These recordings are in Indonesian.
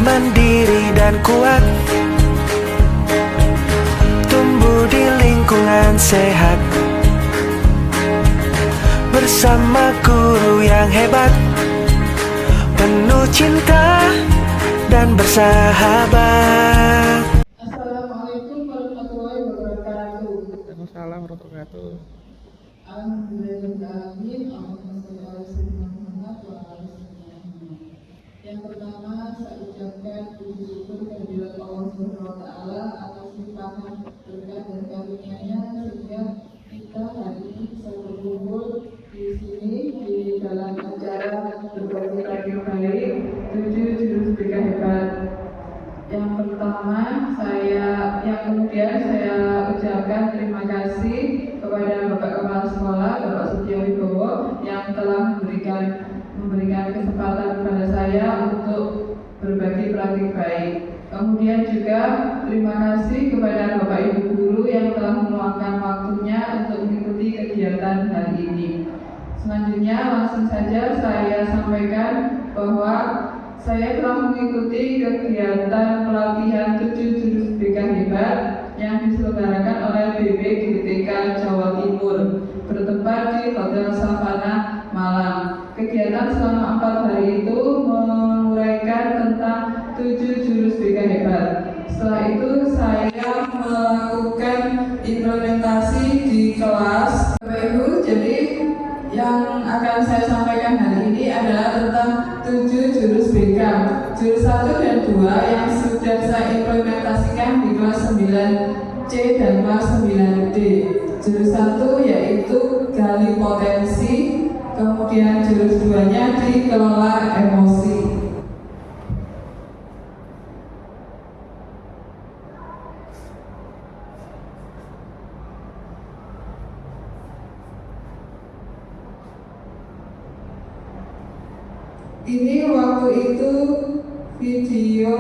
mandiri dan kuat, tumbuh di lingkungan sehat, bersama guru yang hebat, penuh cinta dan bersahabat. Assalamualaikum warahmatullahi wabarakatuh. Waalaikumsalam warahmatullahi wabarakatuh. Alhamdulillahirobbilalamin. Allahumma sholli ala sayyidina Muhammad wa ala ali Muhammad. Yang pertama, saya ucapkan puji syukur kehadirat Allah Subhanahu wa taala atas limpahan berkah dan karunia-Nya sehingga kita hari ini bisa berkumpul di sini di dalam acara berbagi radio baik 7 jurus BK hebat. Yang pertama, kemudian saya ucapkan terima kasih kepada Bapak Kepala Sekolah, Bapak Sutio Wibowo yang telah memberikan kesempatan kepada saya untuk berbagi praktik baik. Kemudian juga terima kasih kepada Bapak Ibu Guru yang telah meluangkan waktunya untuk mengikuti kegiatan hari ini. Selanjutnya langsung saja saya sampaikan bahwa saya telah mengikuti kegiatan pelatihan 7 jurus BK hebat yang diselenggarakan oleh BPGTK Jawa Timur bertempat di Hotel Savana, Malang. Kegiatan selama 4 hari itu menguraikan tentang 7 jurus BK hebat. Setelah itu saya melakukan implementasi di kelas. Jadi yang akan saya sampaikan hari ini adalah tentang 7 jurus BK. Jurus 1 dan 2 yang sudah saya implementasikan di kelas 9C dan kelas 9D. Jurus 1 yaitu gali potensi, kemudian jurus 2-nya dikelola emosi. Ini waktu itu video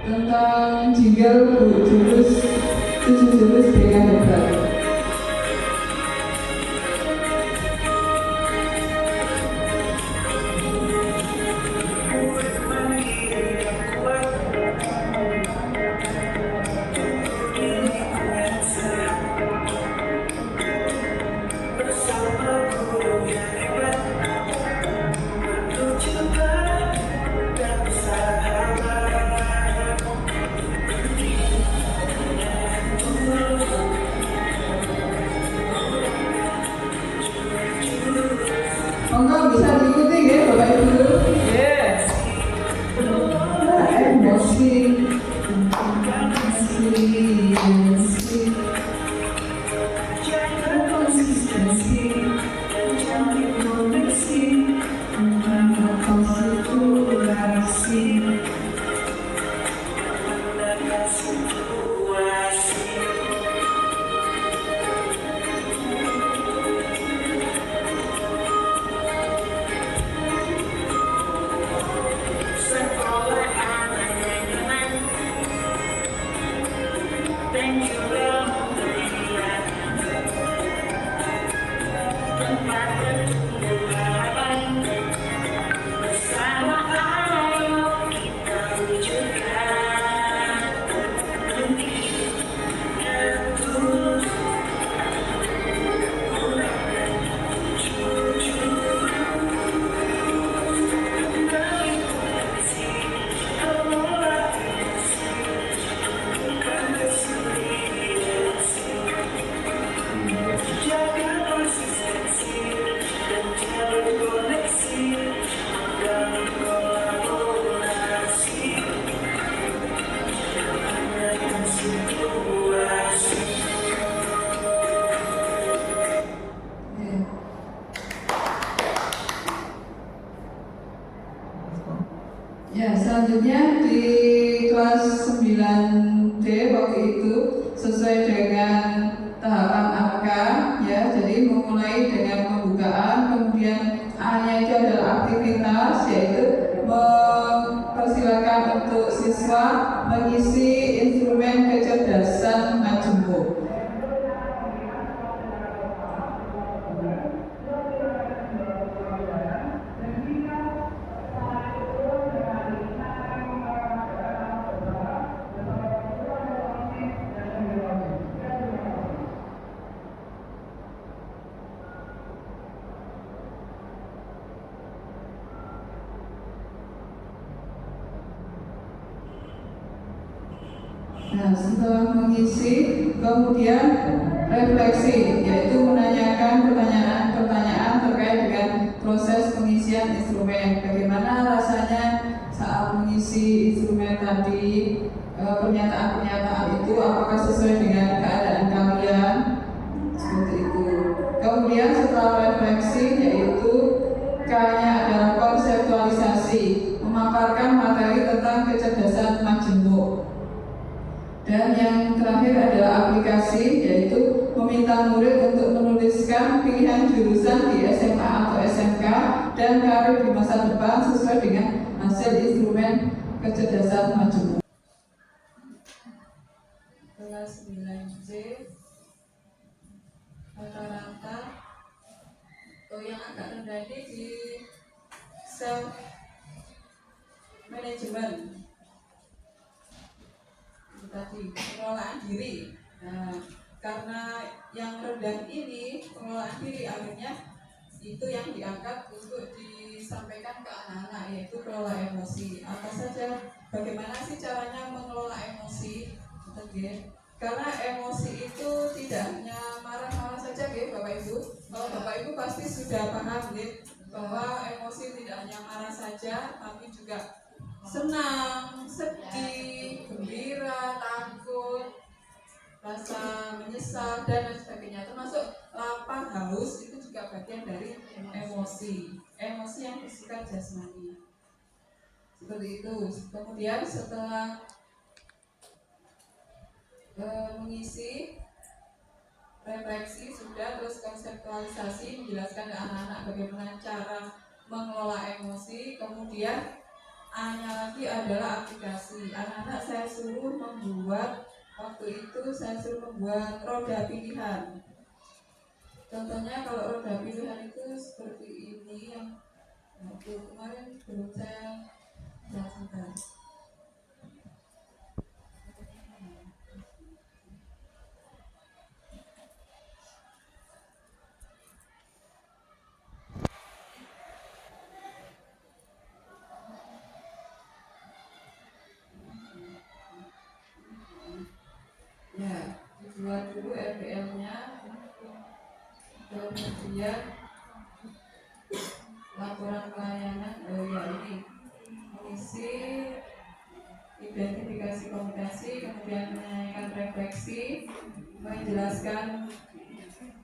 tentang jingle jurus 7 jurus BK hebat. Monggo bisa diikuti ya Bapak Ibu Guru. Yes. Emosi. Ya, selanjutnya di kelas 9D waktu itu sesuai dengan tahapan AK ya, jadi memulai dengan pembukaan, kemudian A-nya itu adalah aktivitas, yaitu mempersilakan untuk siswa mengisi instrumen kecerdasan majemuk. Nah, setelah mengisi, kemudian refleksi, yaitu menanyakan pertanyaan-pertanyaan terkait dengan proses pengisian instrumen. Bagaimana rasanya saat mengisi instrumen tadi, pernyataan-pernyataan itu apakah sesuai dengan keadaan kalian? Seperti itu. Kemudian setelah refleksi, yaitu K-nya adalah konseptualisasi, memaparkan materi tentang kecerdasan majemuk. Dan yang terakhir adalah aplikasi, yaitu meminta murid untuk menuliskan pilihan jurusan di SMA atau SMK dan karir di masa depan sesuai dengan hasil instrumen kecerdasan majemuk. Kelas 9C rata-rata yang agak rendah ini di self management tadi, pengelolaan diri. Nah, karena yang rendah ini pengelolaan diri, akhirnya itu yang diangkat untuk disampaikan ke anak-anak, yaitu kelola emosi. Apa saja, bagaimana sih caranya mengelola emosi? Karena emosi itu tidak hanya marah-marah saja, Bapak Ibu. Kalau Bapak Ibu pasti sudah paham, bahwa emosi tidak hanya marah saja, tapi juga senang, sedih, gembira, takut, rasa menyesal, dan lain sebagainya. Termasuk lapar, haus, itu juga bagian dari emosi. Emosi yang bersifat jasmani. Seperti itu. Kemudian setelah mengisi, refleksi sudah, terus konseptualisasi, menjelaskan ke anak-anak bagaimana cara mengelola emosi. Kemudian A-nya lagi adalah aplikasi. Anak-anak saya suruh membuat, waktu itu saya suruh membuat roda pilihan. Contohnya kalau roda pilihan itu seperti ini, yang waktu kemarin belum saya jelaskan. Ya, dibuat dulu RPL-nya, kemudian laporan pelayanan. Ini mengisi identifikasi komunikasi, kemudian menanyakan refleksi, menjelaskan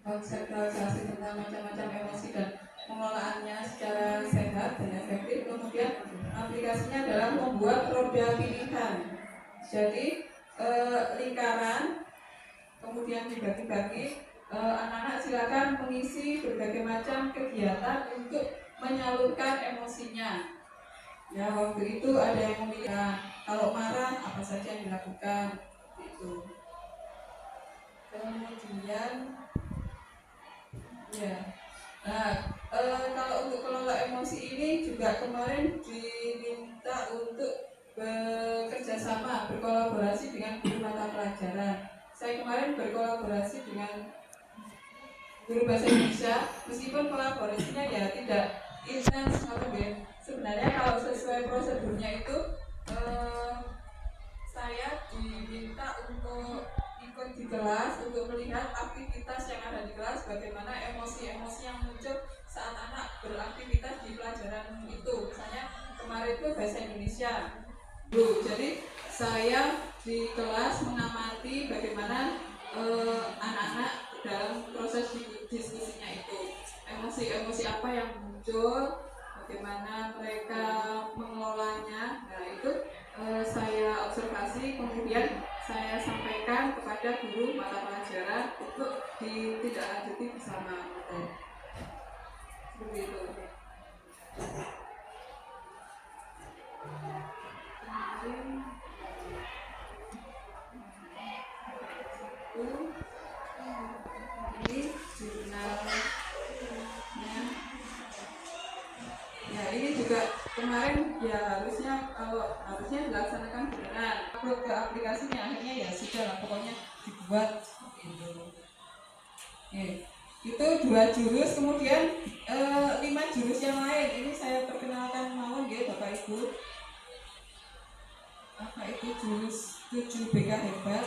konseptualisasi tentang macam-macam emosi dan pengelolaannya secara sehat dan efektif. Kemudian aplikasinya adalah membuat roda pilihan. Jadi lingkaran, kemudian dibagi-bagi, anak-anak silakan mengisi berbagai macam kegiatan untuk menyalurkan emosinya. Ya, waktu itu ada yang memilih, kalau marah apa saja yang dilakukan itu. Kemudian ya, kalau untuk kelola emosi ini juga kemarin diminta untuk bekerja sama, berkolaborasi dengan guru mata pelajaran. Saya kemarin berkolaborasi dengan guru bahasa Indonesia, meskipun kolaborasinya ya tidak intens, sebenarnya kalau sesuai prosedurnya itu saya diminta untuk ikut di kelas untuk melihat aktivitas yang ada di kelas, bagaimana emosi-emosi yang muncul saat anak beraktivitas di pelajaran itu. Misalnya kemarin itu bahasa Indonesia. Jadi saya di kelas mengamati bagaimana anak-anak dalam proses diskusinya itu, emosi-emosi apa yang muncul, bagaimana mereka mengelolanya. Nah itu saya observasi, kemudian saya sampaikan kepada guru mata pelajaran untuk ditindaklanjuti bersama. Seperti itu. Ini jurnalnya. Ya, ini juga kemarin ya harusnya dilaksanakan beneran. Upload ke aplikasinya, akhirnya ya sudah lah, pokoknya dibuat gitu. Itu 2 jurus, kemudian 5 jurus yang lain. Ini saya perkenalkan mawon ya Bapak Ibu. Apa itu jurus 7 BK hebat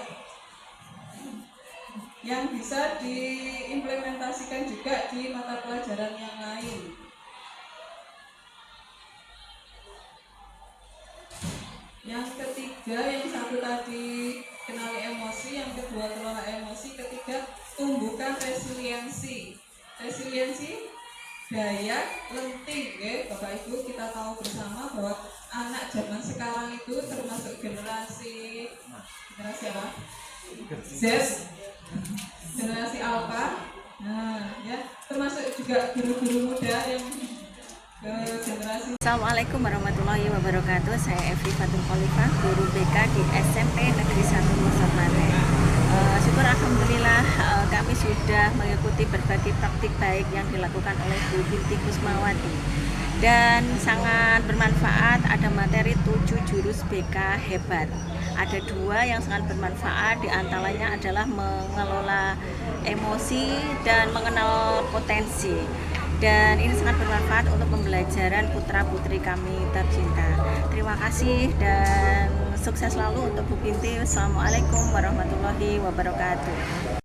yang bisa diimplementasikan juga di mata pelajaran yang lain. Yang ketiga, yang satu tadi kenali emosi, yang kedua kelola emosi, ketiga tumbuhkan resiliensi. Resiliensi daya lenting, ya Bapak Ibu, kita tahu bersama bahwa anak zaman sekarang itu termasuk generasi apa? Z, generasi Alpha. Nah, ya termasuk juga guru-guru muda yang generasi. Assalamualaikum warahmatullahi wabarakatuh. Saya Evi Fatul Khalifah, guru BK di SMP Negeri 1 Nusantara. Syukur alhamdulillah kami sudah mengikuti berbagai praktik baik yang dilakukan oleh Bu Binti Kusmawati dan sangat bermanfaat. Ada materi 7 jurus BK hebat. Ada 2 yang sangat bermanfaat, diantaranya adalah mengelola emosi dan mengenal potensi. Dan ini sangat bermanfaat untuk pembelajaran putra-putri kami tercinta. Terima kasih dan sukses selalu untuk Bu Binti. Wassalamualaikum warahmatullahi wabarakatuh.